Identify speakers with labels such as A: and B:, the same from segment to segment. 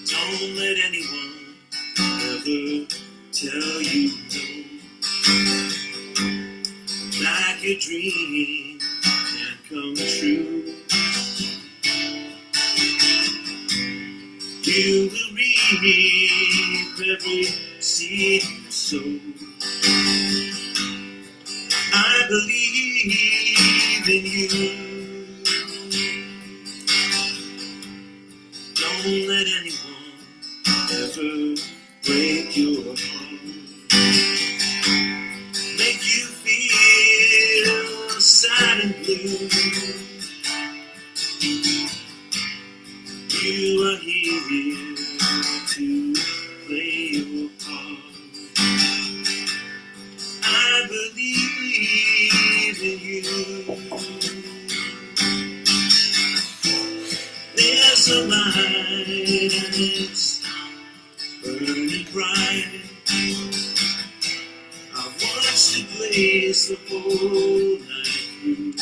A: Don't let anyone ever tell you no. Like your dream can't come true. You will reap every seed you sow. I believe in you. Don't let anyone ever break your heart, make you feel sad and blue. You are here to play your part. I believe in you. There's a light and it's burning bright. I've watched it blaze the whole night through.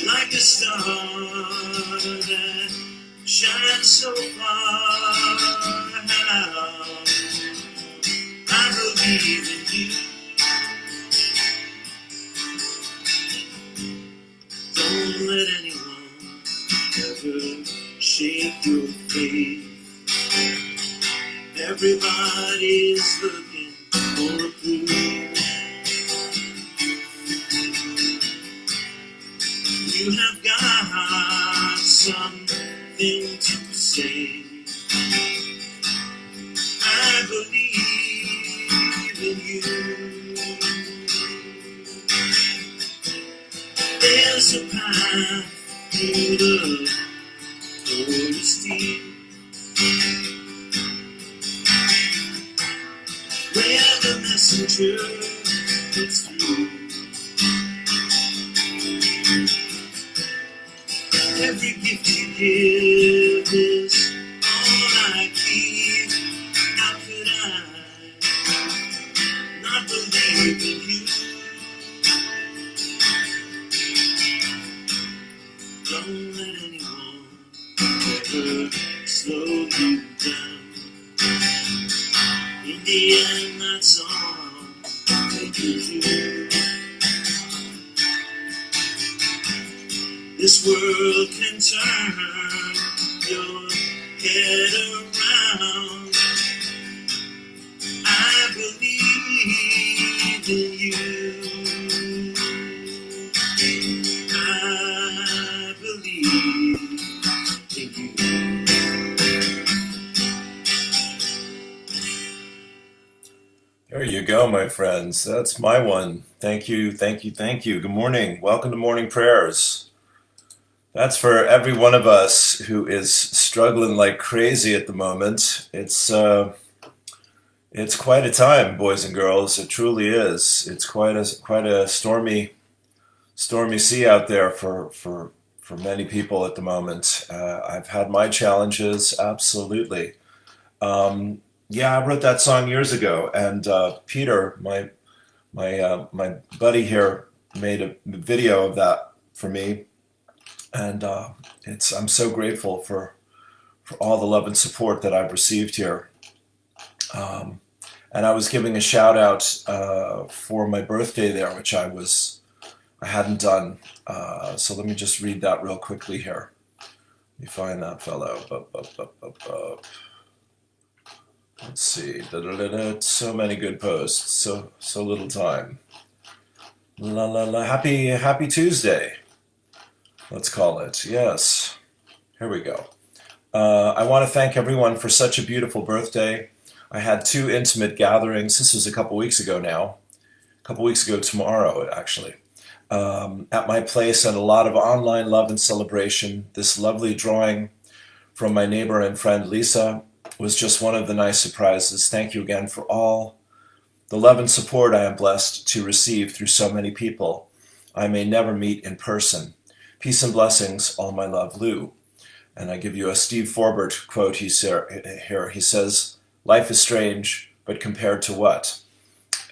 A: Like a star that shines so far out. I believe in you. Don't let anyone ever shake your faith. Everybody's looking for a proof. You have got something to say. I believe in you. There's a path through the forest deep, where the messenger gets through. Every gift you give is all I keep. How could I not believe in you? Don't let anyone ever slow you down. In the end, that's all they can do. This world can turn your head around. I believe in you. I believe in you. There you go, my friends. That's my one. Thank you, thank you, thank you. Good morning. Welcome to Morning Prayers. That's for every one of us who is struggling like crazy at the moment. It's quite a time, boys and girls. It truly is. It's quite a stormy sea out there for many people at the moment. I've had my challenges, absolutely. Yeah, I wrote that song years ago, and Peter, my buddy here, made a video of that for me. And I'm so grateful for all the love and support that I've received here. And I was giving a shout out for my birthday there, which I hadn't done. So let me just read that real quickly here. Let me find that fellow. Let's see. So many good posts. So little time. Happy Tuesday. Let's call it. Yes. Here we go. I want to thank everyone for such a beautiful birthday. I had 2 intimate gatherings. This was a couple weeks ago now. A couple weeks ago tomorrow, actually. At my place, and a lot of online love and celebration. This lovely drawing from my neighbor and friend Lisa was just one of the nice surprises. Thank you again for all the love and support I am blessed to receive through so many people I may never meet in person. Peace and blessings, all my love, Lou. And I give you a Steve Forbert quote here. He says, life is strange, but compared to what?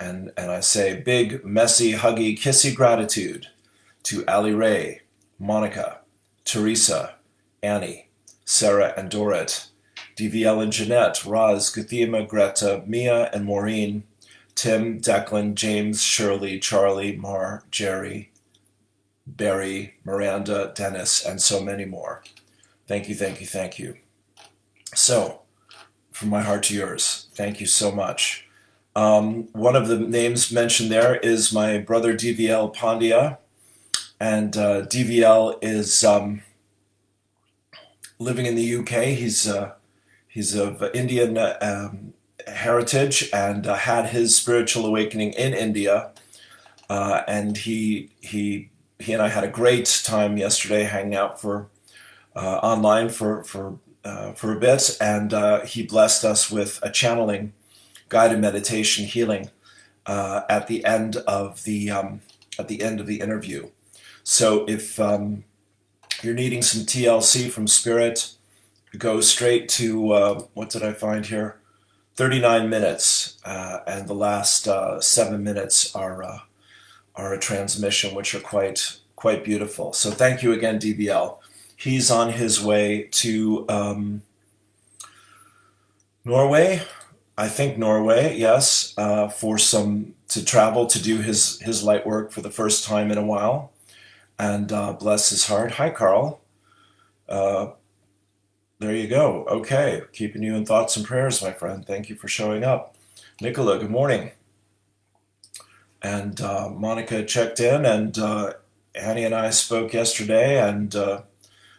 A: And I say big, messy, huggy, kissy gratitude to Ali Ray, Monica, Teresa, Annie, Sarah and Dorit, DVL and Jeanette, Roz, Guthima, Greta, Mia and Maureen, Tim, Declan, James, Shirley, Charlie, Mar, Jerry, Barry, Miranda, Dennis, and so many more. Thank you, thank you, thank you. So, from my heart to yours, thank you so much. One of the names mentioned there is my brother DVL Pandya, and DVL is living in the UK. He's of Indian heritage and had his spiritual awakening in India, and he and I had a great time yesterday hanging out for online for a bit, and he blessed us with a channeling, guided meditation healing at the end of the interview. So if you're needing some TLC from Spirit, go straight to what did I find here? 39 minutes, and the last 7 minutes are a transmission, which are quite beautiful. So thank you again, DBL. He's on his way to Norway, I think Norway, yes, to travel to do his light work for the first time in a while. And bless his heart. Hi, Carl. There you go. Okay, keeping you in thoughts and prayers, my friend. Thank you for showing up. Nicola, good morning. And Monica checked in, and Annie and I spoke yesterday, and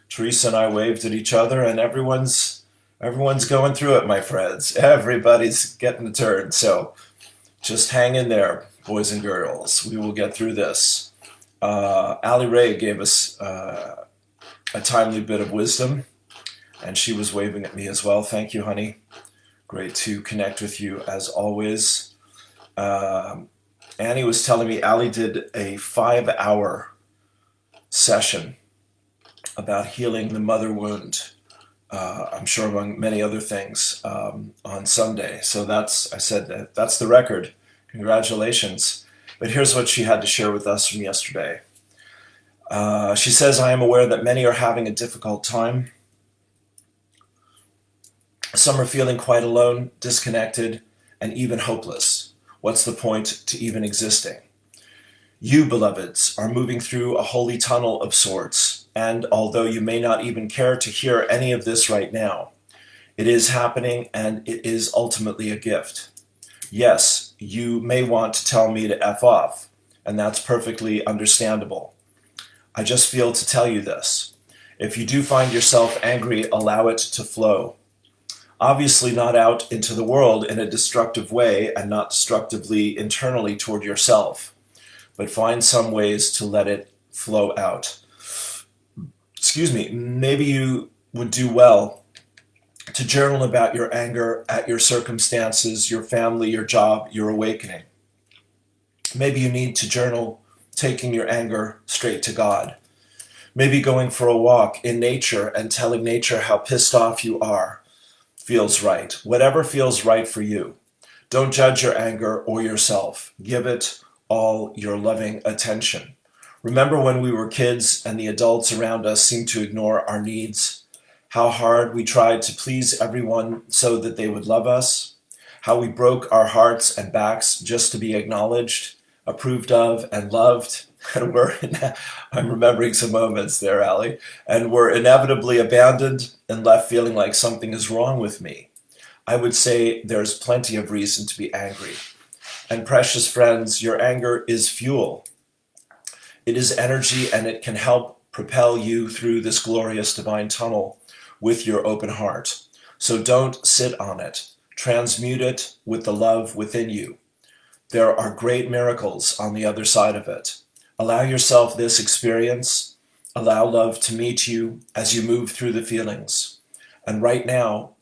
A: Teresa and I waved at each other, and everyone's going through it, my friends. Everybody's getting a turn. So just hang in there, boys and girls. We will get through this. Ali Ray gave us a timely bit of wisdom, and she was waving at me as well. Thank you, honey. Great to connect with you as always. Annie was telling me Ali did a 5-hour session about healing the mother wound, I'm sure among many other things, on Sunday. So that's the record. Congratulations. But here's what she had to share with us from yesterday. She says, I am aware that many are having a difficult time. Some are feeling quite alone, disconnected, and even hopeless. What's the point to even existing? You, beloveds, are moving through a holy tunnel of sorts, and although you may not even care to hear any of this right now, it is happening and it is ultimately a gift. Yes, you may want to tell me to F off, and that's perfectly understandable. I just feel to tell you this. If you do find yourself angry, allow it to flow. Obviously not out into the world in a destructive way and not destructively internally toward yourself, but find some ways to let it flow out. Excuse me, maybe you would do well to journal about your anger at your circumstances, your family, your job, your awakening. Maybe you need to journal taking your anger straight to God. Maybe going for a walk in nature and telling nature how pissed off you are feels right. Whatever feels right for you. Don't judge your anger or yourself. Give it all your loving attention. Remember when we were kids and the adults around us seemed to ignore our needs? How hard we tried to please everyone so that they would love us? How we broke our hearts and backs just to be acknowledged, approved of, and loved? And I'm remembering some moments there, Ali, and we're inevitably abandoned and left feeling like something is wrong with me. I would say there's plenty of reason to be angry. And precious friends, your anger is fuel. It is energy, and it can help propel you through this glorious divine tunnel with your open heart. So don't sit on it. Transmute it with the love within you. There are great miracles on the other side of it. Allow yourself this experience. Allow love to meet you as you move through the feelings. And right now,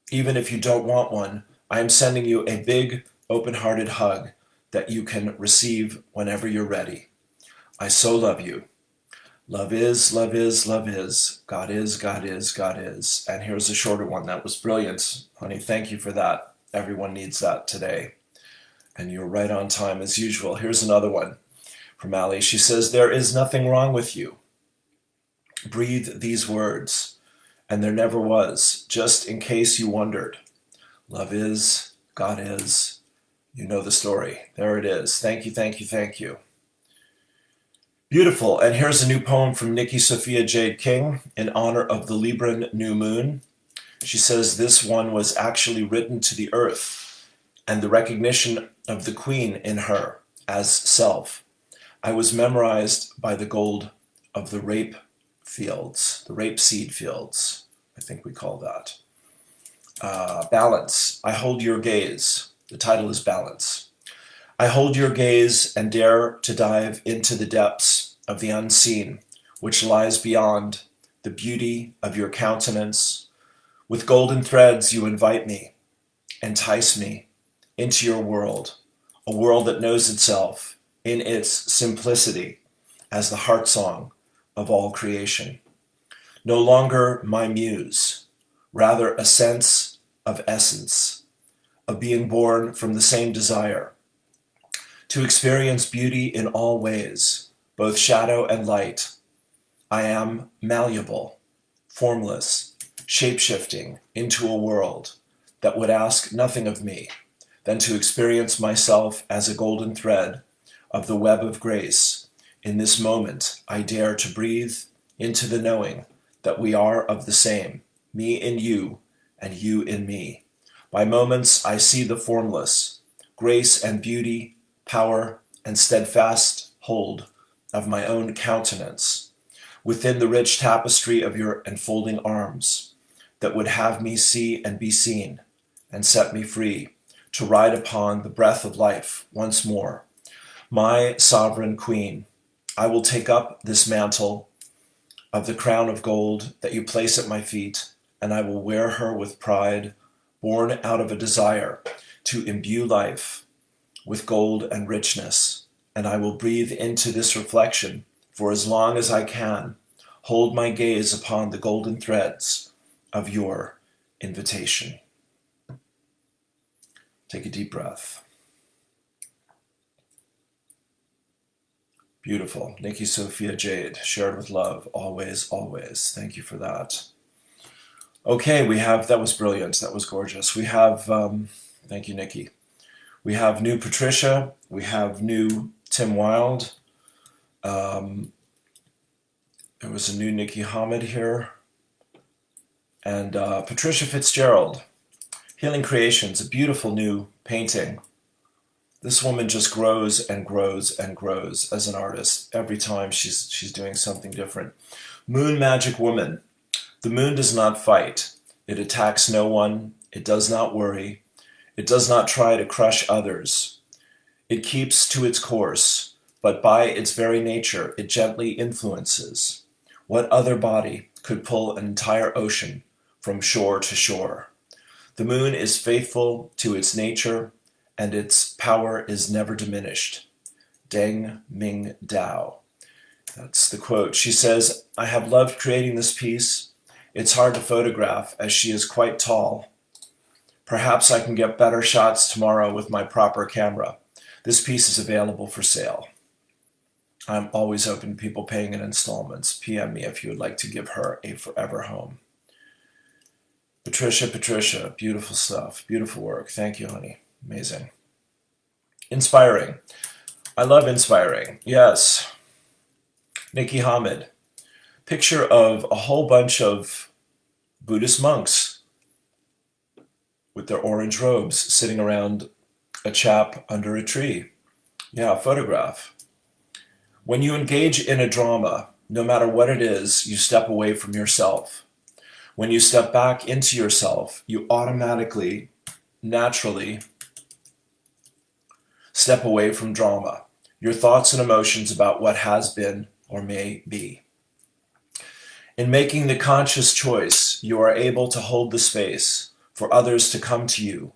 A: even if you don't want one, I am sending you a big, open-hearted hug that you can receive whenever you're ready. I so love you. Love is, love is, love is. God is, God is, God is. And here's a shorter one. That was brilliant. Honey, thank you for that. Everyone needs that today. And you're right on time as usual. Here's another one from Ali. She says, there is nothing wrong with you. Breathe these words, and there never was, just in case you wondered. Love is, God is, you know the story. There it is. Thank you, thank you, thank you. Beautiful. And here's a new poem from Nikki Sophia Jade King in honor of the Libran new moon. She says this one was actually written to the earth and the recognition of the queen in her as self. I was memorized by the gold of the rape fields, the rapeseed fields, I think we call that. Balance. I hold your gaze. The title is Balance. I hold your gaze and dare to dive into the depths of the unseen, which lies beyond the beauty of your countenance. With golden threads you invite me, entice me into your world, a world that knows itself in its simplicity as the heart song of all creation. No longer my muse, rather a sense of essence, of being born from the same desire, to experience beauty in all ways, both shadow and light. I am malleable, formless, shape-shifting into a world that would ask nothing of me than to experience myself as a golden thread of the web of grace. In this moment, I dare to breathe into the knowing that we are of the same, me in you and you in me. By moments, I see the formless, grace and beauty, power and steadfast hold of my own countenance within the rich tapestry of your enfolding arms that would have me see and be seen and set me free to ride upon the breath of life once more. My sovereign queen, I will take up this mantle of the crown of gold that you place at my feet, and I will wear her with pride, born out of a desire to imbue life with gold and richness, and I will breathe into this reflection for as long as I can, hold my gaze upon the golden threads of your invitation. Take a deep breath. Beautiful. Nikki Sophia Jade, shared with love, always, always. Thank you for that. Okay, that was brilliant. That was gorgeous. We have, thank you, Nikki. We have new Patricia. We have new Tim Wilde. There was a new Nikki Hamid here. And Patricia Fitzgerald, Healing Creations, a beautiful new painting. This woman just grows and grows and grows as an artist. Every time she's doing something different. Moon Magic Woman. The moon does not fight. It attacks no one. It does not worry. It does not try to crush others. It keeps to its course, but by its very nature, it gently influences. What other body could pull an entire ocean from shore to shore? The moon is faithful to its nature, and its power is never diminished. Deng Ming Dao. That's the quote. She says, I have loved creating this piece. It's hard to photograph as she is quite tall. Perhaps I can get better shots tomorrow with my proper camera. This piece is available for sale. I'm always open to people paying in installments. PM me if you would like to give her a forever home. Patricia, beautiful stuff, beautiful work. Thank you, honey. Amazing. Inspiring. I love inspiring. Yes. Nikki Hamid. Picture of a whole bunch of Buddhist monks with their orange robes sitting around a chap under a tree. Yeah, photograph. When you engage in a drama, no matter what it is, you step away from yourself. When you step back into yourself, you automatically, naturally step away from drama, your thoughts and emotions about what has been or may be. In making the conscious choice, you are able to hold the space for others to come to you,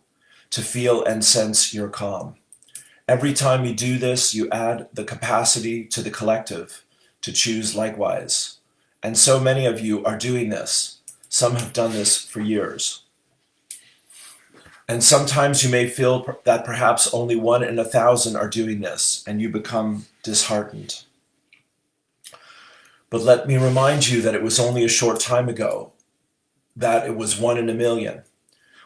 A: to feel and sense your calm. Every time you do this, you add the capacity to the collective to choose likewise. And so many of you are doing this. Some have done this for years. And sometimes you may feel that perhaps only 1 in 1,000 are doing this, and you become disheartened. But let me remind you that it was only a short time ago that it was 1 in 1,000,000.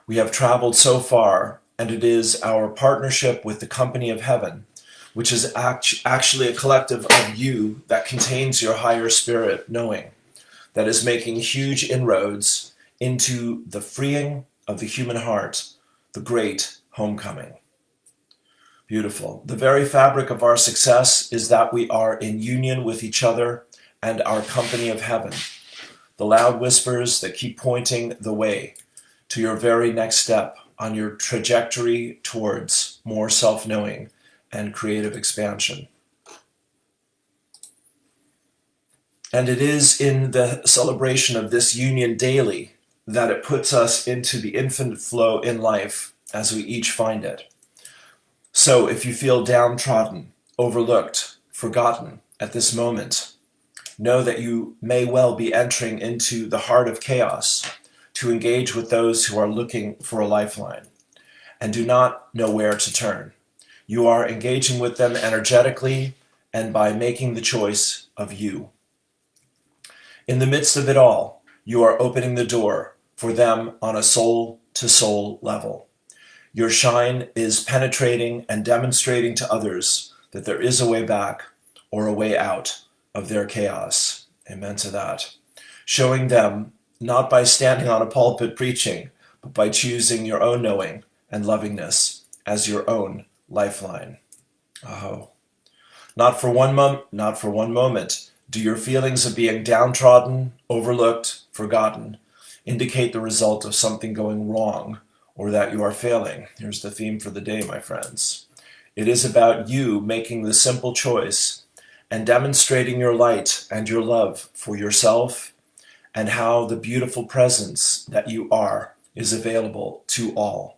A: We have traveled so far, and it is our partnership with the company of heaven, which is actually a collective of you that contains your higher spirit knowing, that is making huge inroads into the freeing of the human heart, the great homecoming. Beautiful. The very fabric of our success is that we are in union with each other and our company of heaven, the loud whispers that keep pointing the way to your very next step on your trajectory towards more self-knowing and creative expansion. And it is in the celebration of this union daily that it puts us into the infinite flow in life as we each find it. So if you feel downtrodden, overlooked, forgotten at this moment, know that you may well be entering into the heart of chaos to engage with those who are looking for a lifeline and do not know where to turn. You are engaging with them energetically and by making the choice of you. In the midst of it all, you are opening the door for them on a soul-to-soul level. Your shine is penetrating and demonstrating to others that there is a way back or a way out of their chaos. Amen to that. Showing them, not by standing on a pulpit preaching, but by choosing your own knowing and lovingness as your own lifeline. Oh. Not for one moment do your feelings of being downtrodden, overlooked, forgotten indicate the result of something going wrong or that you are failing. Here's the theme for the day, my friends. It is about you making the simple choice and demonstrating your light and your love for yourself and how the beautiful presence that you are is available to all.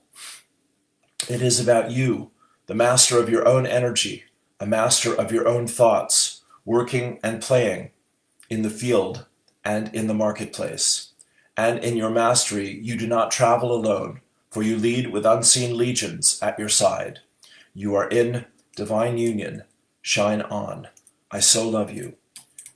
A: It is about you, the master of your own energy, a master of your own thoughts, working and playing in the field and in the marketplace. And in your mastery, you do not travel alone, for you lead with unseen legions at your side. You are in divine union. Shine on. I so love you.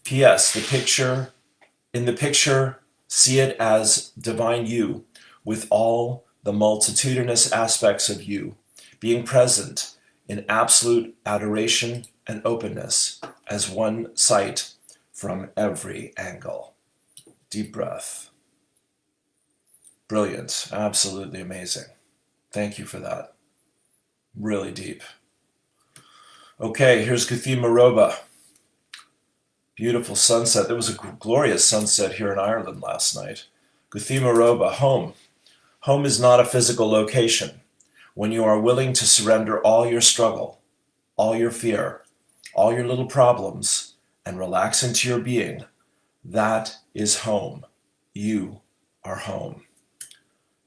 A: P.S. In the picture, see it as divine you, with all the multitudinous aspects of you, being present in absolute adoration and openness as one sight from every angle. Deep breath. Brilliant. Absolutely amazing. Thank you for that. Really deep. Okay, here's Guthie Maroba. Beautiful sunset. There was a glorious sunset here in Ireland last night. Guthie Maroba, home. Home is not a physical location. When you are willing to surrender all your struggle, all your fear, all your little problems, and relax into your being, that is home. You are home.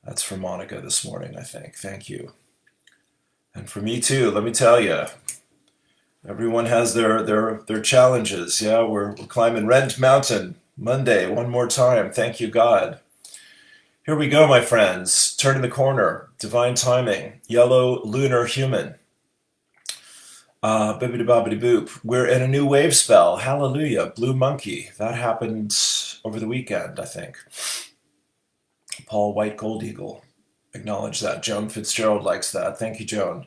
A: That's for Monica this morning, I think. Thank you. And for me too, let me tell you, everyone has their challenges. Yeah, we're climbing Rent Mountain Monday one more time. Thank you, God. Here we go, my friends. Turning the corner. Divine timing. Yellow lunar human. Bibbidi bobbidi boop. We're in a new wave spell. Hallelujah. Blue monkey. That happened over the weekend, I think. Paul White Gold Eagle. Acknowledge that. Joan Fitzgerald likes that. Thank you, Joan.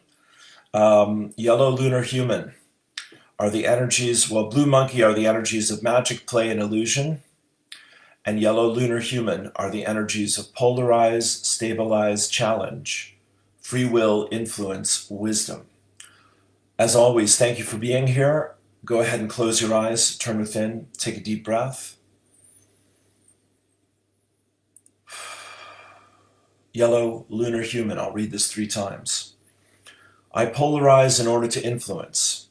A: Yellow lunar human are the energies, well, blue monkey are the energies of magic, play, and illusion. And yellow lunar human are the energies of polarize, stabilize, challenge, free will, influence, wisdom. As always, thank you for being here. Go ahead and close your eyes, turn within, take a deep breath. Yellow lunar human, I'll read this 3 times. I polarize in order to influence.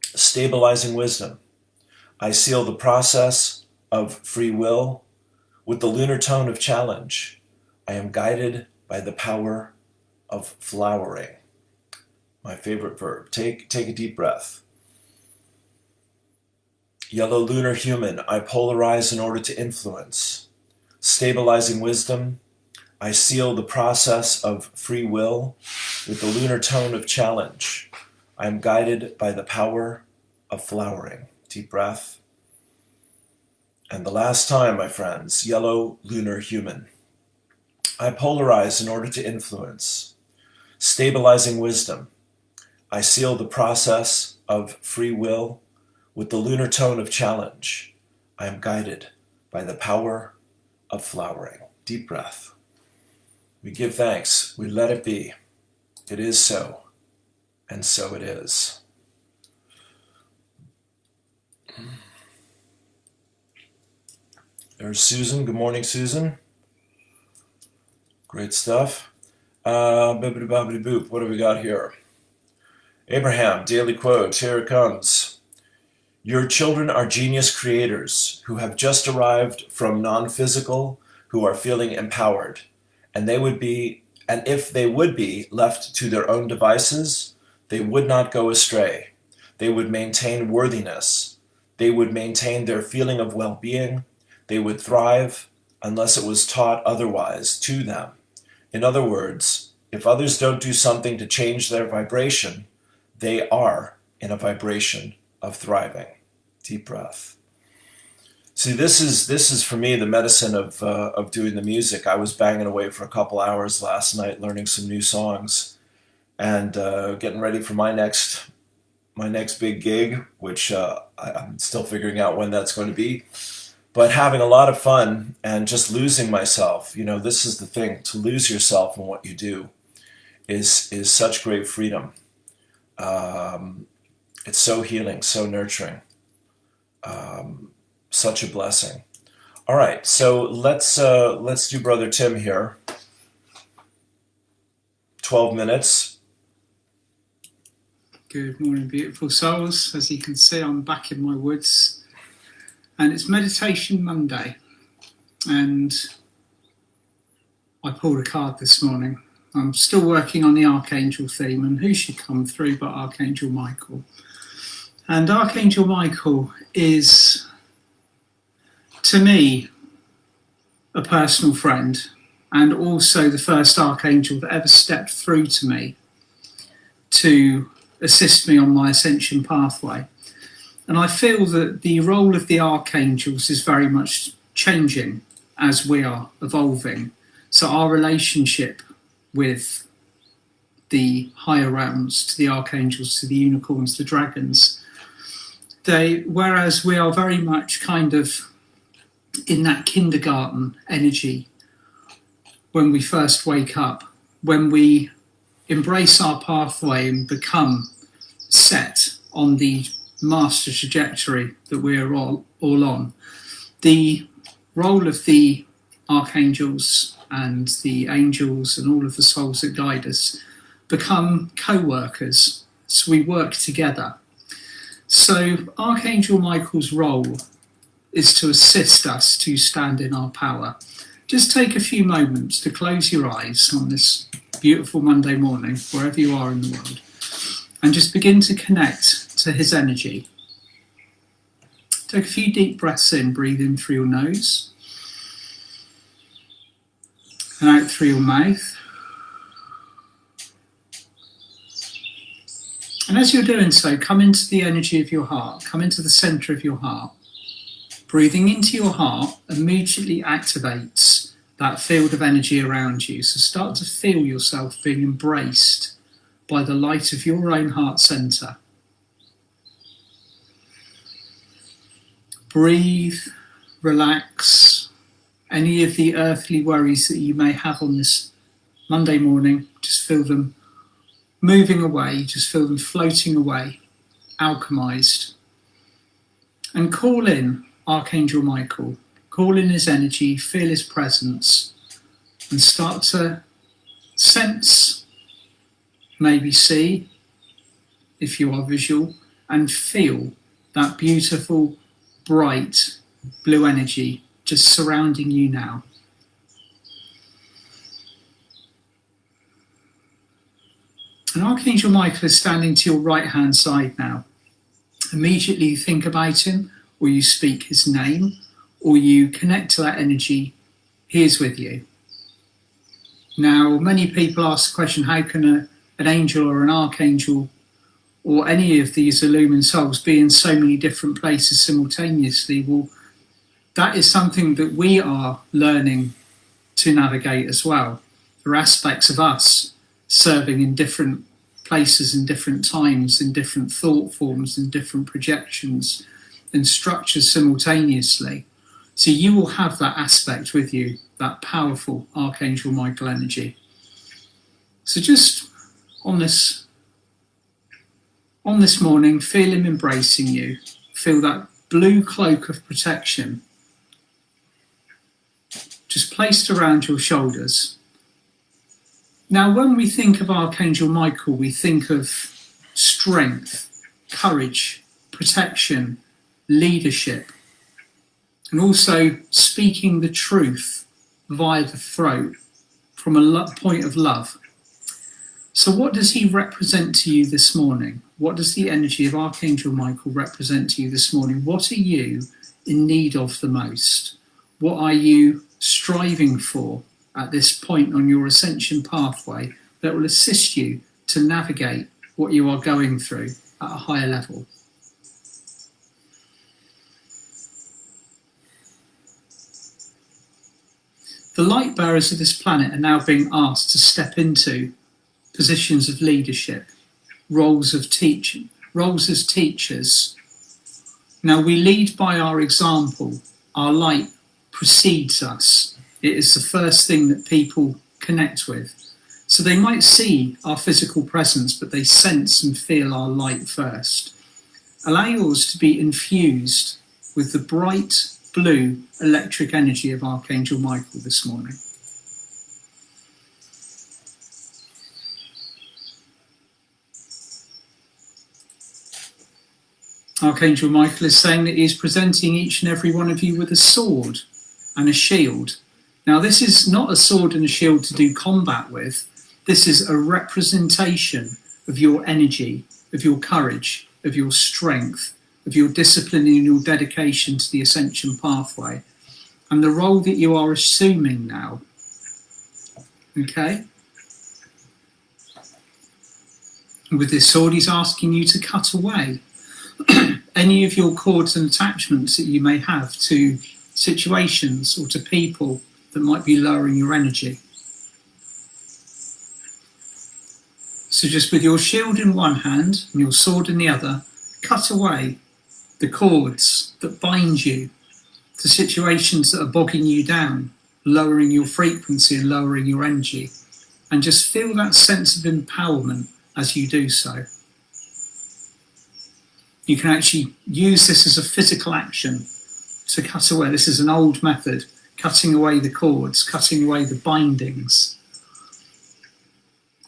A: Stabilizing wisdom. I seal the process of free will with the lunar tone of challenge. I am guided by the power of flowering. My favorite verb. Take a deep breath. Yellow lunar human, I polarize in order to influence. Stabilizing wisdom. I seal the process of free will with the lunar tone of challenge. I am guided by the power of flowering. Deep breath. And the last time, my friends, yellow lunar human. I polarize in order to influence. Stabilizing wisdom. I seal the process of free will with the lunar tone of challenge. I am guided by the power of flowering. Deep breath. We give thanks. We let it be. It is so, and so it is. There's Susan. Good morning, Susan. Great stuff. Bibbidi bobbidi boop. What do we got here? Abraham, daily quote. Here it comes. Your children are genius creators who have just arrived from non-physical, who are feeling empowered. And if they would be left to their own devices, they would not go astray. They would maintain worthiness. They would maintain their feeling of well-being. They would thrive unless it was taught otherwise to them. In other words, if others don't do something to change their vibration, they are in a vibration of thriving. Deep breath. See, this is for me the medicine of doing the music. I was banging away for a couple hours last night, learning some new songs, and getting ready for my next big gig, which I'm still figuring out when that's going to be. But having a lot of fun and just losing myself. You know, this is the thing: to lose yourself in what you do is such great freedom. It's so healing, so nurturing. Such a blessing. All right, so let's do Brother Tim here. 12 minutes.
B: Good morning, beautiful souls. As you can see, I'm back in my woods, and it's Meditation Monday, and I pulled a card this morning. I'm still working on the Archangel theme, and who should come through but Archangel Michael. And Archangel Michael is, to me, a personal friend, and also the first archangel that ever stepped through to me to assist me on my ascension pathway. And I feel that the role of the archangels is very much changing as we are evolving. So our relationship with the higher realms, to the archangels, to the unicorns, the dragons, whereas we are very much kind of in that kindergarten energy when we first wake up, when we embrace our pathway and become set on the master trajectory that we're all on. The role of the archangels and the angels and all of the souls that guide us become co-workers, so we work together. So Archangel Michael's role is to assist us to stand in our power. Just take a few moments to close your eyes on this beautiful Monday morning, wherever you are in the world, and just begin to connect to his energy. Take a few deep breaths in, breathe in through your nose, and out through your mouth. And as you're doing so, come into the energy of your heart, come into the center of your heart. Breathing into your heart immediately activates that field of energy around you. So start to feel yourself being embraced by the light of your own heart center. Breathe, relax. Any of the earthly worries that you may have on this Monday morning, just feel them moving away, just feel them floating away, alchemized. And call in Archangel Michael, call in his energy, feel his presence, and start to sense, maybe see, if you are visual, and feel that beautiful, bright blue energy just surrounding you now. And Archangel Michael is standing to your right-hand side now. Immediately you think about him, or you speak his name, or you connect to that energy. He is with you. Now, many people ask the question, how can an angel or an archangel or any of these illumined souls be in so many different places simultaneously? Well, that is something that we are learning to navigate as well. There are aspects of us serving in different places, in different times, in different thought forms, in different projections and structures simultaneously. So you will have that aspect with you, that powerful Archangel Michael energy. So just on this morning, feel him embracing you. Feel that blue cloak of protection just placed around your shoulders. Now, when we think of Archangel Michael, we think of strength, courage, protection, leadership, and also speaking the truth via the throat from a point of love. So what does he represent to you this morning? What does the energy of Archangel Michael represent to you this morning? What are you in need of the most? What are you striving for at this point on your ascension pathway that will assist you to navigate what you are going through at a higher level? The light bearers of this planet are now being asked to step into positions of leadership, roles as teachers. Now we lead by our example. Our light precedes us. It is the first thing that people connect with. So they might see our physical presence, but they sense and feel our light first. Allow yours to be infused with the bright blue electric energy of Archangel Michael this morning. Archangel Michael is saying that he is presenting each and every one of you with a sword and a shield. Now, this is not a sword and a shield to do combat with. This is a representation of your energy, of your courage, of your strength, of your discipline and your dedication to the ascension pathway, and the role that you are assuming now. Okay? And with this sword, he's asking you to cut away any of your cords and attachments that you may have to situations or to people that might be lowering your energy. So just with your shield in one hand and your sword in the other, cut away the cords that bind you to situations that are bogging you down, lowering your frequency and lowering your energy, and just feel that sense of empowerment as you do so. You can actually use this as a physical action to cut away. This is an old method, cutting away the cords, cutting away the bindings.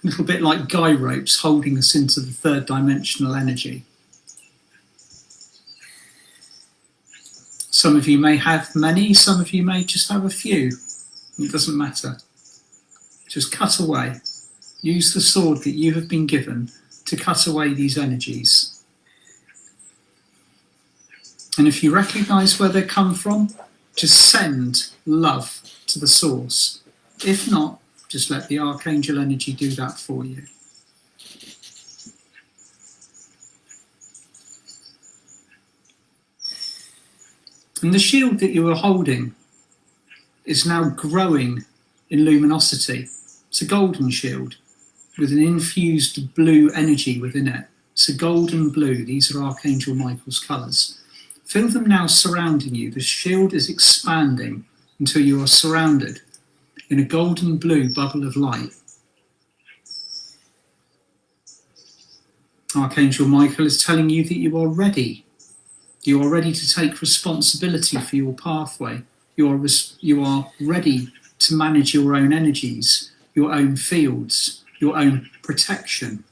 B: A little bit like guy ropes holding us into the third dimensional energy. Some of you may have many, some of you may just have a few. It doesn't matter. Just cut away. Use the sword that you have been given to cut away these energies. And if you recognize where they come from, just send love to the source. If not, just let the Archangel energy do that for you. And the shield that you are holding is now growing in luminosity. It's a golden shield with an infused blue energy within it. It's a golden blue. These are Archangel Michael's colours. Feel them now surrounding you. The shield is expanding until you are surrounded in a golden blue bubble of light. Archangel Michael is telling you that you are ready. You are ready to take responsibility for your pathway. You are ready to manage your own energies, your own fields, your own protection.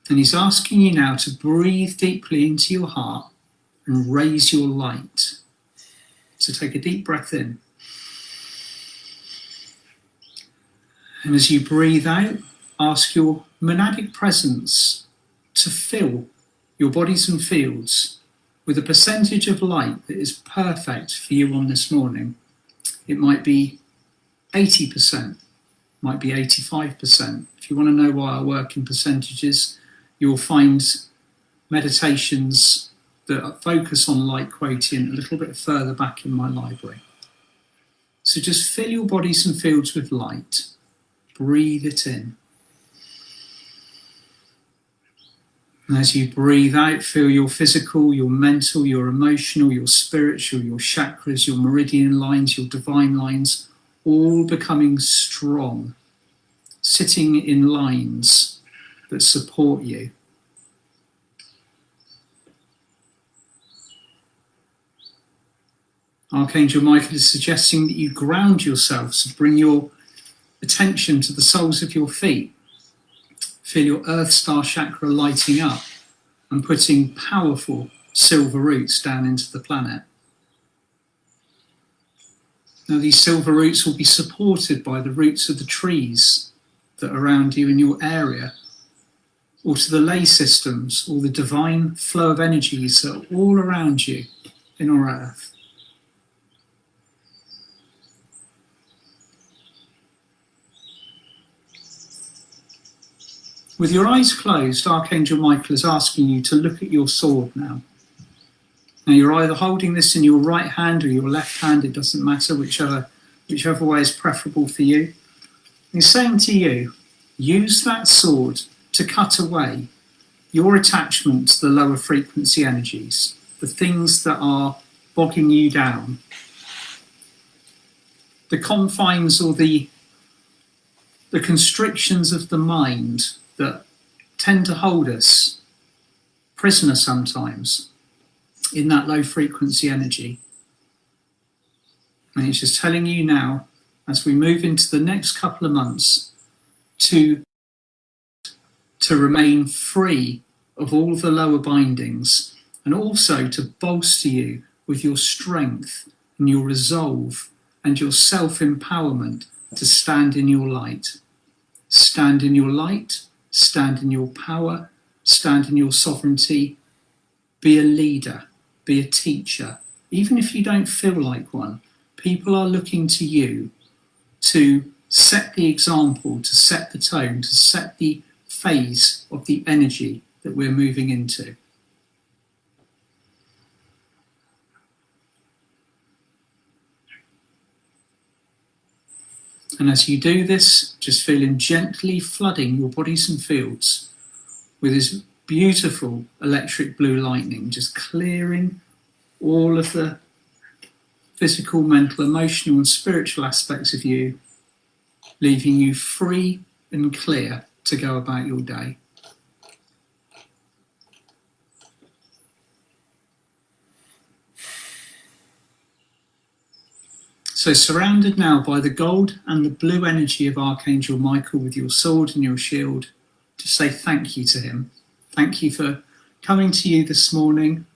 B: And he's asking you now to breathe deeply into your heart and raise your light. So take a deep breath in. And as you breathe out, ask your monadic presence to fill your bodies and fields with a percentage of light that is perfect for you on this morning. It might be 80%, might be 85%. If you want to know why I work in percentages, you'll find meditations that focus on light quotient a little bit further back in my library. So just fill your bodies and fields with light. Breathe it in. And as you breathe out, feel your physical, your mental, your emotional, your spiritual, your chakras, your meridian lines, your divine lines, all becoming strong, sitting in lines that support you. Archangel Michael is suggesting that you ground yourself, so bring your attention to the soles of your feet. Feel your Earth Star chakra lighting up and putting powerful silver roots down into the planet. Now these silver roots will be supported by the roots of the trees that are around you in your area, or to the ley systems, or the divine flow of energies that are all around you in our Earth. With your eyes closed, Archangel Michael is asking you to look at your sword now. Now you're either holding this in your right hand or your left hand, it doesn't matter, whichever way is preferable for you. He's saying to you, use that sword to cut away your attachment to the lower frequency energies, the things that are bogging you down, the confines or the constrictions of the mind that tend to hold us prisoner sometimes in that low frequency energy. And he's just telling you now, as we move into the next couple of months, to remain free of all the lower bindings, and also to bolster you with your strength and your resolve and your self-empowerment to stand in your light. Stand in your light, stand in your power, stand in your sovereignty. Be a leader, be a teacher. Even if you don't feel like one, people are looking to you to set the example, to set the tone, to set the phase of the energy that we're moving into. And as you do this, just feel him gently flooding your bodies and fields with his beautiful electric blue lightning, just clearing all of the physical, mental, emotional and spiritual aspects of you, leaving you free and clear to go about your day. So surrounded now by the gold and the blue energy of Archangel Michael with your sword and your shield, to say thank you to him. Thank you for coming to you this morning,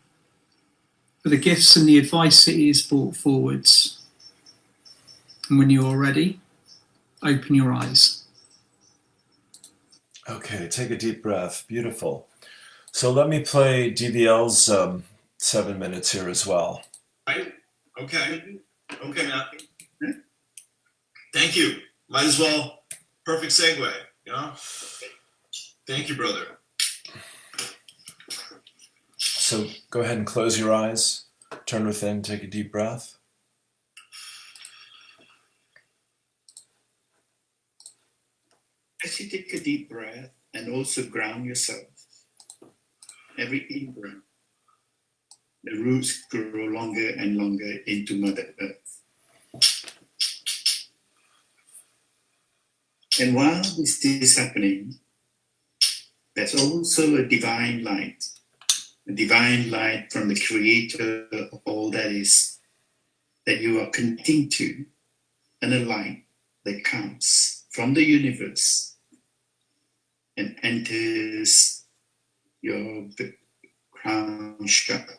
B: for the gifts and the advice that he has brought forwards. And when you are ready, open your eyes.
A: Okay, take a deep breath. Beautiful. So let me play DVL's 7 minutes here as well.
C: Right? Okay, Matthew. Thank you. Might as well. Perfect segue, you know? Thank you, brother.
A: So go ahead and close your eyes. Turn within, take a deep breath.
D: As you take a deep breath and also ground yourself, every in-breath, the roots grow longer and longer into Mother Earth. And while this is happening, there's also a divine light from the Creator of all that is, that you are connecting to, and a light that comes from the universe and enters your crown chakra.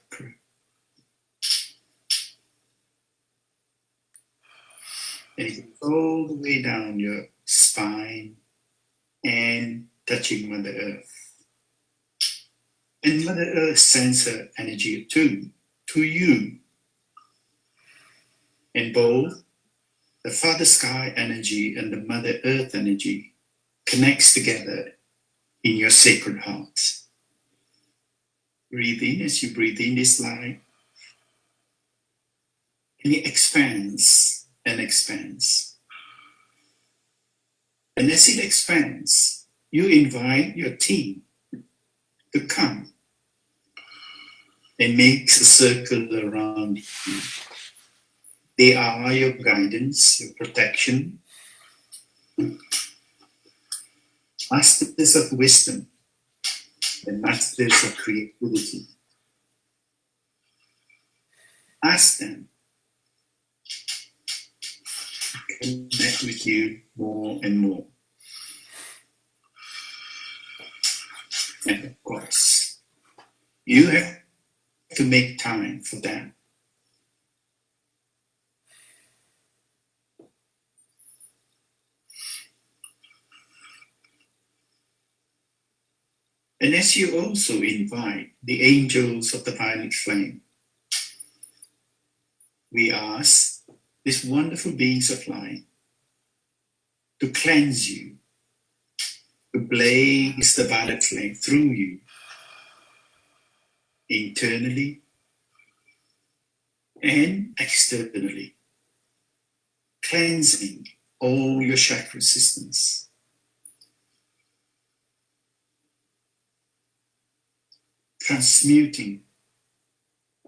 D: And it goes all the way down your spine and touching Mother Earth. And Mother Earth sends her energy to you. And both the Father Sky energy and the Mother Earth energy connects together in your sacred heart. Breathe in. As you breathe in this light, and it expands and expands. And as it expands, you invite your team to come and make a circle around you. They are your guidance, your protection, masters of wisdom and masters of creativity. Ask them to connect with you more and more. And of course, you have to make time for them. And as you also invite the angels of the violet flame, we ask these wonderful beings of light to cleanse you, to blaze the violet flame through you, internally and externally, cleansing all your chakra systems. Transmuting,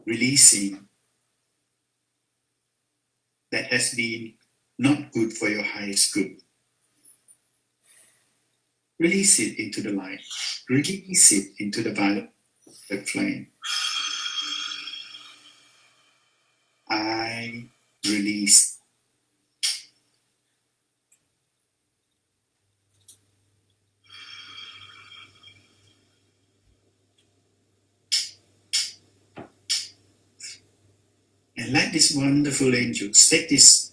D: releasing that has been not good for your highest good. Release it into the light. Release it into the violet flame. I release. And let these wonderful angels take these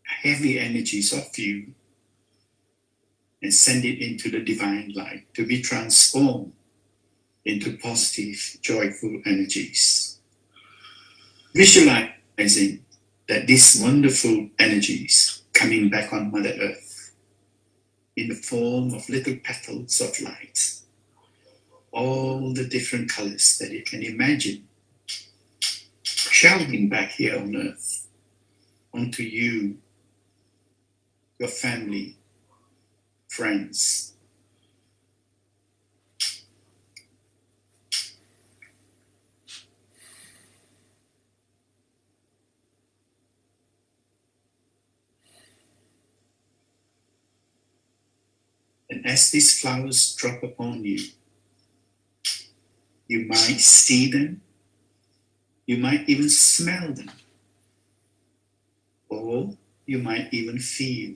D: heavy energies of you and send it into the divine light to be transformed into positive, joyful energies. Visualizing that these wonderful energies coming back on Mother Earth in the form of little petals of light, all the different colors that you can imagine, shouting back here on Earth onto you, your family, friends. And as these flowers drop upon you, you might see them, you might even smell them, or you might even feel.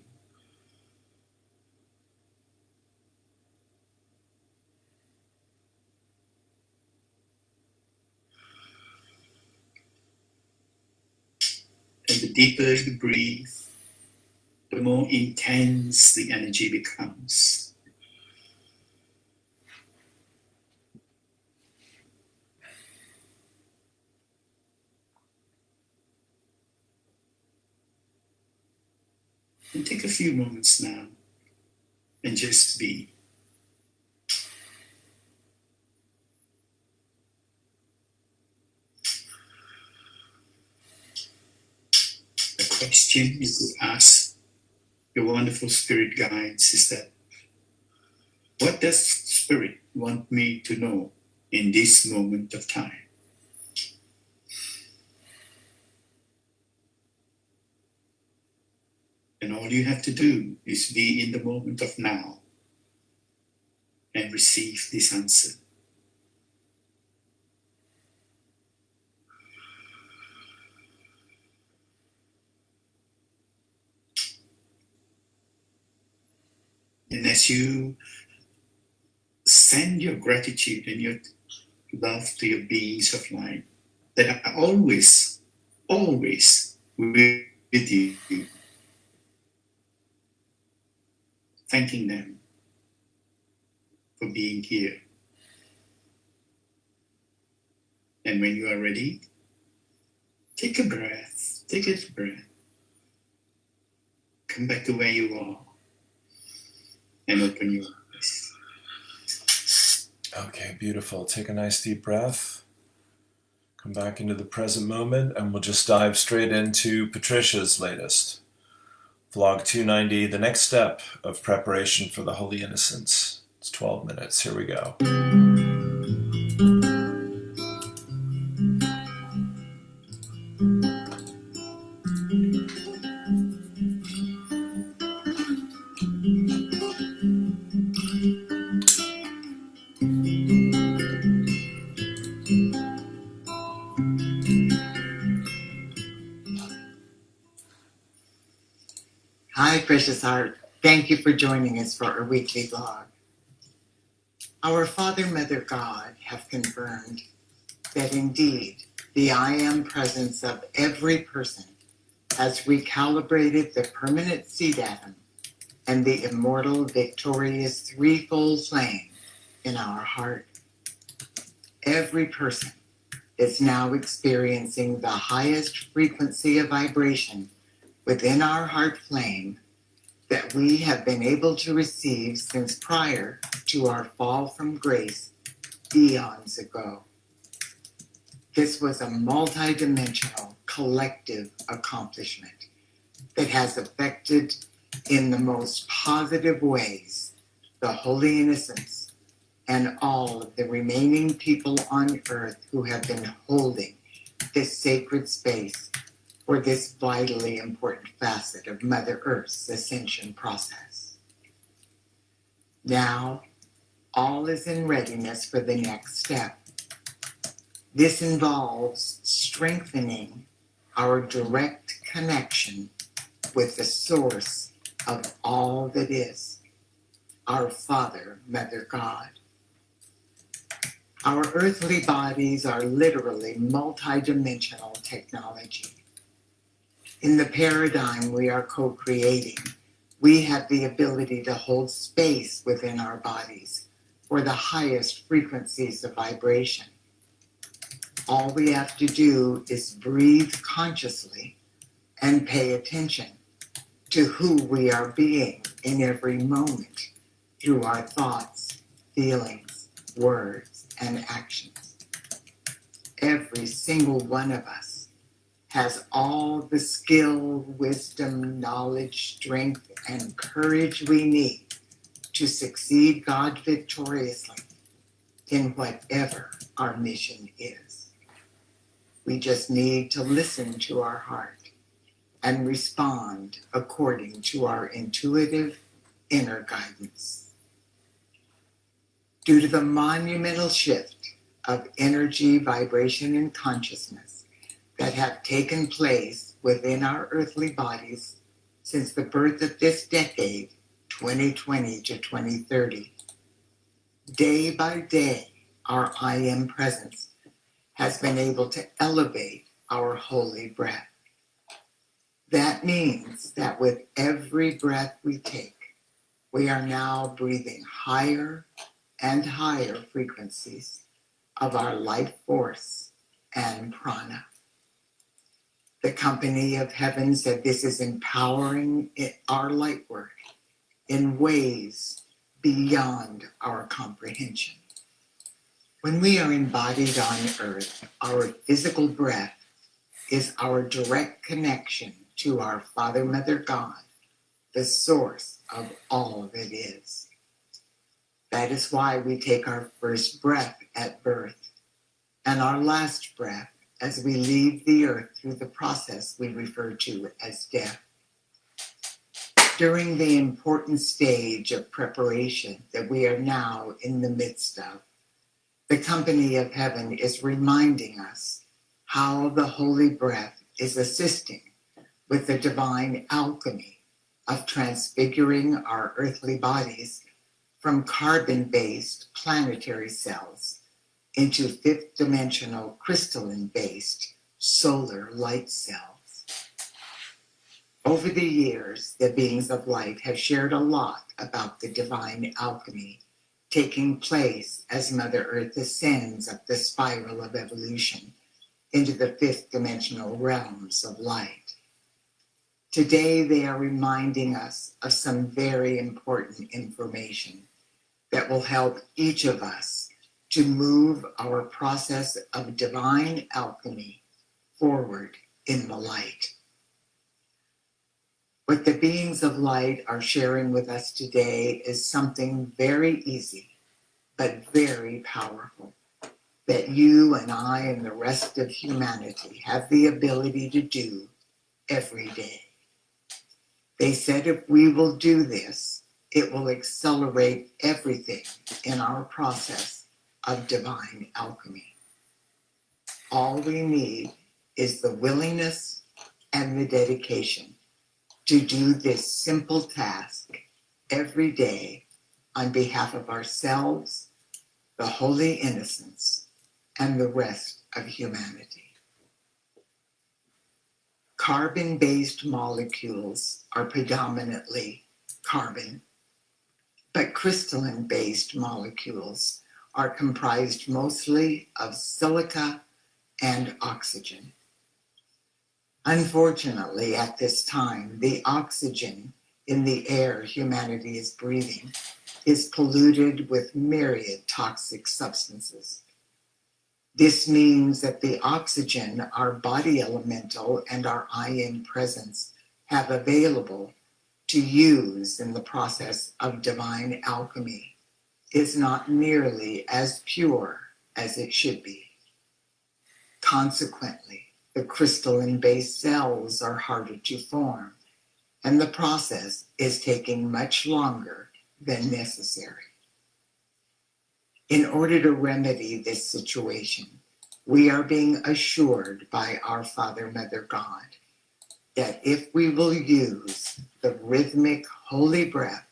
D: And the deeper you breathe, the more intense the energy becomes. And take a few moments now and just be. A question you could ask your wonderful spirit guides is that, what does Spirit want me to know in this moment of time? And all you have to do is be in the moment of now and receive this answer. And as you send your gratitude and your love to your beings of light that are always, always with you, thanking them for being here. And when you are ready, take a breath, take a breath, come back to where you are and open your eyes.
A: Okay, beautiful. Take a nice deep breath. Come back into the present moment, and we'll just dive straight into Patricia's latest. Vlog 290, the next step of preparation for the Holy Innocents. It's 12 minutes. Here we go.
E: Hi, Precious Heart. Thank you for joining us for our weekly vlog. Our Father, Mother, God have confirmed that indeed the I Am presence of every person has recalibrated the permanent seed atom and the immortal, victorious threefold flame in our heart. Every person is now experiencing the highest frequency of vibration within our heart flame that we have been able to receive since prior to our fall from grace eons ago. This was a multidimensional collective accomplishment that has affected in the most positive ways the Holy Innocents and all of the remaining people on earth who have been holding this sacred space for this vitally important facet of Mother Earth's ascension process. Now, all is in readiness for the next step. This involves strengthening our direct connection with the source of all that is, our Father, Mother God. Our earthly bodies are literally multidimensional technology. In the paradigm we are co-creating, we have the ability to hold space within our bodies for the highest frequencies of vibration. All we have to do is breathe consciously and pay attention to who we are being in every moment through our thoughts, feelings, words, and actions. Every single one of us has all the skill, wisdom, knowledge, strength, and courage we need to succeed God victoriously in whatever our mission is. We just need to listen to our heart and respond according to our intuitive inner guidance. Due to the monumental shift of energy, vibration, and consciousness that have taken place within our earthly bodies since the birth of this decade, 2020 to 2030. Day by day, our I Am presence has been able to elevate our holy breath. That means that with every breath we take, we are now breathing higher and higher frequencies of our life force and prana. The company of heaven said this is empowering our light work in ways beyond our comprehension. When we are embodied on earth, our physical breath is our direct connection to our Father, Mother, God, the source of all that is. That is why we take our first breath at birth and our last breath as we leave the earth through the process we refer to as death. During the important stage of preparation that we are now in the midst of, the company of heaven is reminding us how the holy breath is assisting with the divine alchemy of transfiguring our earthly bodies from carbon-based planetary cells into fifth-dimensional crystalline-based solar light cells. Over the years, the beings of light have shared a lot about the divine alchemy taking place as Mother Earth ascends up the spiral of evolution into the fifth-dimensional realms of light. Today, they are reminding us of some very important information that will help each of us to move our process of divine alchemy forward in the light. What the beings of light are sharing with us today is something very easy, but very powerful, that you and I and the rest of humanity have the ability to do every day. They said if we will do this, it will accelerate everything in our process of divine alchemy. All we need is the willingness and the dedication to do this simple task every day on behalf of ourselves, the holy innocents, and the rest of humanity. Carbon-based molecules are predominantly carbon, but crystalline-based molecules are comprised mostly of silica and oxygen. Unfortunately, at this time, the oxygen in the air humanity is breathing is polluted with myriad toxic substances. This means that the oxygen our body elemental and our I Am presence have available to use in the process of divine alchemy is not nearly as pure as it should be. Consequently, the crystalline-based cells are harder to form, and the process is taking much longer than necessary. In order to remedy this situation, we are being assured by our Father, Mother God, that if we will use the rhythmic holy breath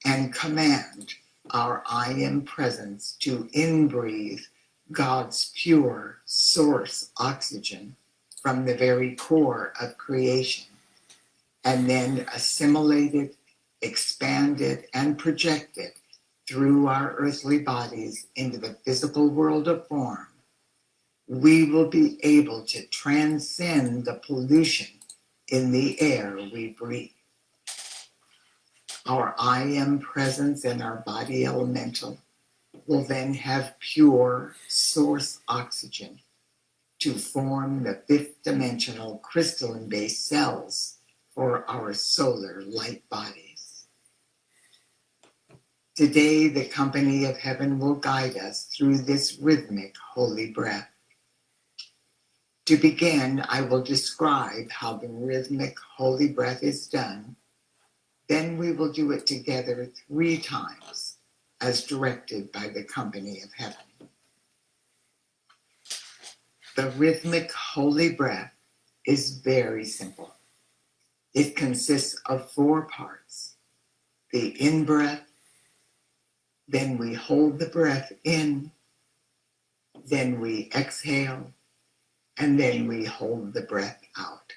E: and command our I Am presence to inbreathe God's pure source oxygen from the very core of creation, and then assimilate it, expand it, and project it through our earthly bodies into the physical world of form, we will be able to transcend the pollution in the air we breathe. Our I Am presence and our body elemental will then have pure source oxygen to form the fifth dimensional crystalline-based cells for our solar light bodies. Today, the company of heaven will guide us through this rhythmic holy breath. To begin, I will describe how the rhythmic holy breath is done. Then we will do it together 3 times, as directed by the company of heaven. The rhythmic holy breath is very simple. It consists of 4 parts. The in-breath, then we hold the breath in, then we exhale, and then we hold the breath out.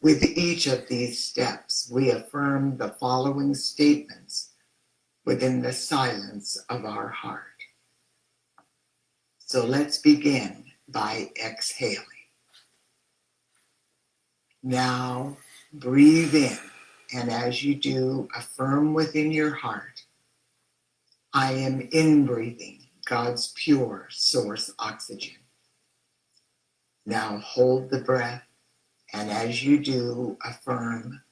E: With each of these steps, we affirm the following statements within the silence of our heart. So let's begin by exhaling. Now, breathe in, and as you do, affirm within your heart, I am inbreathing God's pure source oxygen. Now hold the breath, and as you do, affirm,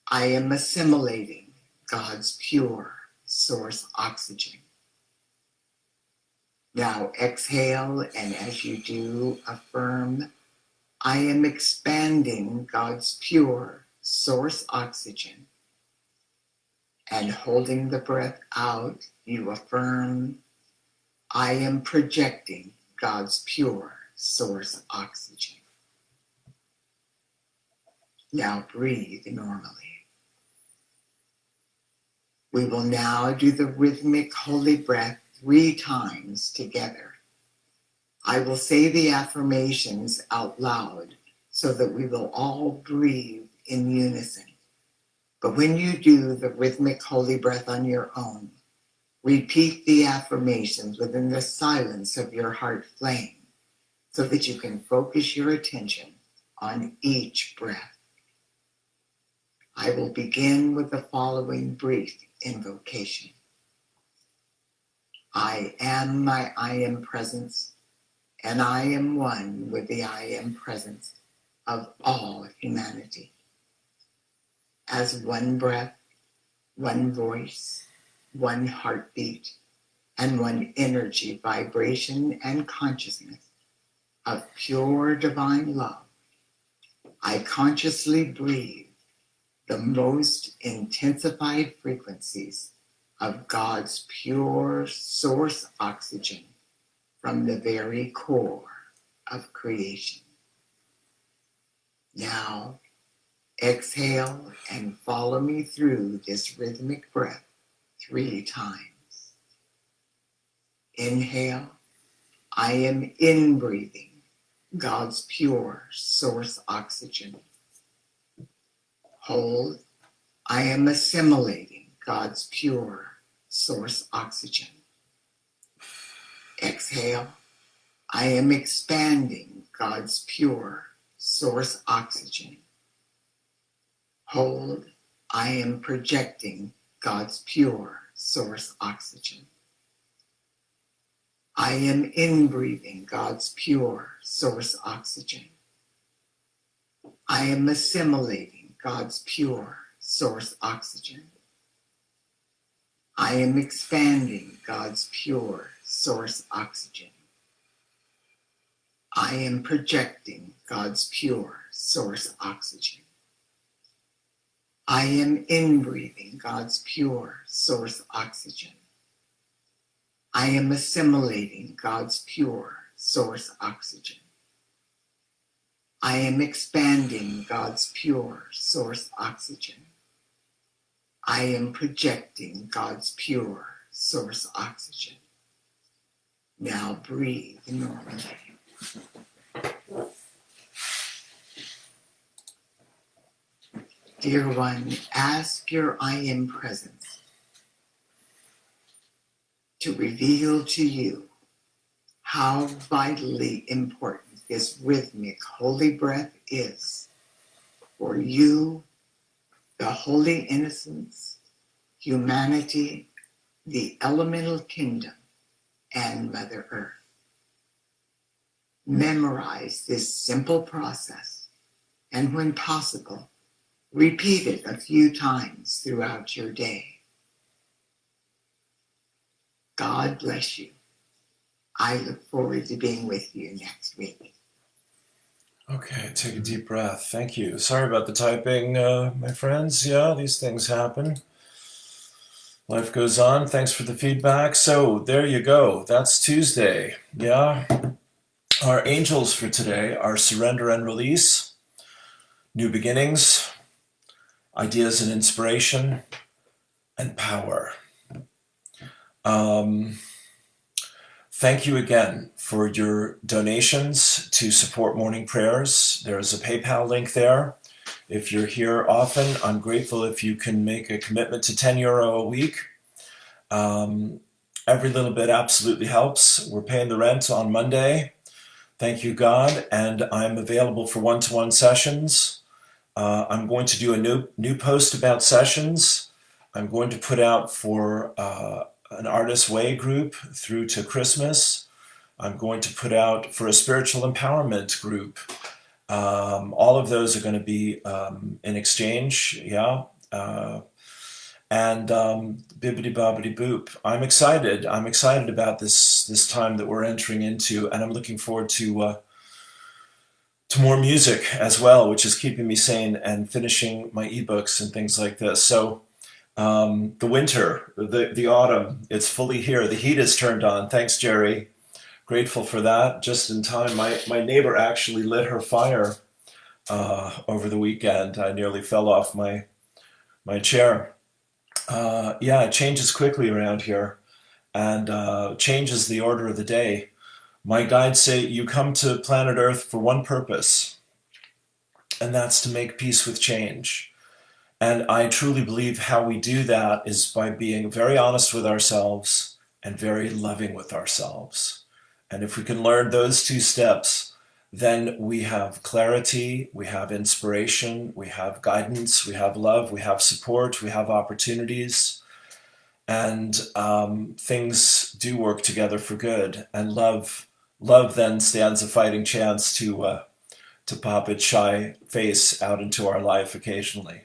E: I am assimilating God's pure source oxygen. Now exhale, and as you do, affirm, I am expanding God's pure source oxygen. And holding the breath out, you affirm, I am projecting God's pure source oxygen. Now breathe normally. We will now do the rhythmic holy breath 3 times together. I will say the affirmations out loud so that we will all breathe in unison. But when you do the rhythmic holy breath on your own, repeat the affirmations within the silence of your heart flame so that you can focus your attention on each breath. I will begin with the following brief invocation. I am my I am presence, and I am one with the I am presence of all humanity. As one breath, one voice, one heartbeat, and one energy, vibration, and consciousness of pure divine love, I consciously breathe the most intensified frequencies of God's pure source oxygen from the very core of creation. Now, exhale and follow me through this rhythmic breath 3 times. Inhale, I am inbreathing God's pure source oxygen. Hold, I am assimilating God's pure source oxygen. Exhale, I am expanding God's pure source oxygen. Hold, I am projecting God's pure source oxygen. I am inbreathing God's pure source oxygen. I am assimilating God's pure source oxygen. I am expanding God's pure source oxygen. I am projecting God's pure source oxygen. I am inbreathing God's pure source oxygen. I am assimilating God's pure source oxygen. I am expanding God's pure source oxygen. I am projecting God's pure source oxygen. Now breathe normally. Dear one, ask your I am presence to reveal to you how vitally important this rhythmic holy breath is for you, the holy innocence, humanity, the elemental kingdom, and Mother Earth. Memorize this simple process, and when possible, repeat it a few times throughout your day. God bless you. I look forward to being with you next week.
A: Okay, take a deep breath. Thank you. Sorry about the typing, my friends. Yeah, these things happen. Life goes on. Thanks for the feedback. So there you go. That's Tuesday. Yeah. Our angels for today are surrender and release, new beginnings, ideas and inspiration, and power. Thank you again for your donations to support morning prayers. There's a PayPal link there. If you're here often, I'm grateful if you can make a commitment to €10 a week. Every little bit absolutely helps. We're paying the rent on Monday. Thank you, God. And I'm available for one-to-one sessions. I'm going to do a new post about sessions. I'm going to put out for an Artist's Way group through to Christmas. I'm going to put out for a spiritual empowerment group. All of those are going to be in exchange, yeah. And bibbidi bobbidi boop. I'm excited. I'm excited about this time that we're entering into, and I'm looking forward to more music as well, which is keeping me sane and finishing my ebooks and things like this. So the winter, the autumn, it's fully here. The heat is turned on. Thanks, Jerry. Grateful for that. Just in time. My neighbor actually lit her fire over the weekend. I nearly fell off my chair. Yeah, it changes quickly around here, and changes the order of the day. My guides say you come to planet Earth for one purpose, and that's to make peace with change. And I truly believe how we do that is by being very honest with ourselves and very loving with ourselves. And if we can learn those two steps, then we have clarity, we have inspiration, we have guidance, we have love, we have support, we have opportunities, and things do work together for good. And love then stands a fighting chance to pop its shy face out into our life occasionally.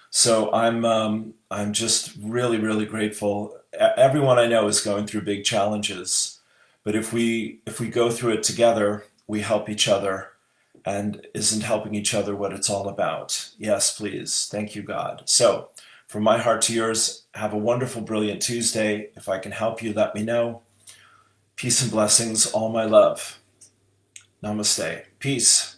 A: So I'm just really, really grateful. Everyone I know is going through big challenges, but if we go through it together, we help each other. And isn't helping each other what it's all about? Yes, please. Thank you, God. So, from my heart to yours, have a wonderful, brilliant Tuesday. If I can help you, let me know. Peace and blessings, all my love. Namaste. Peace.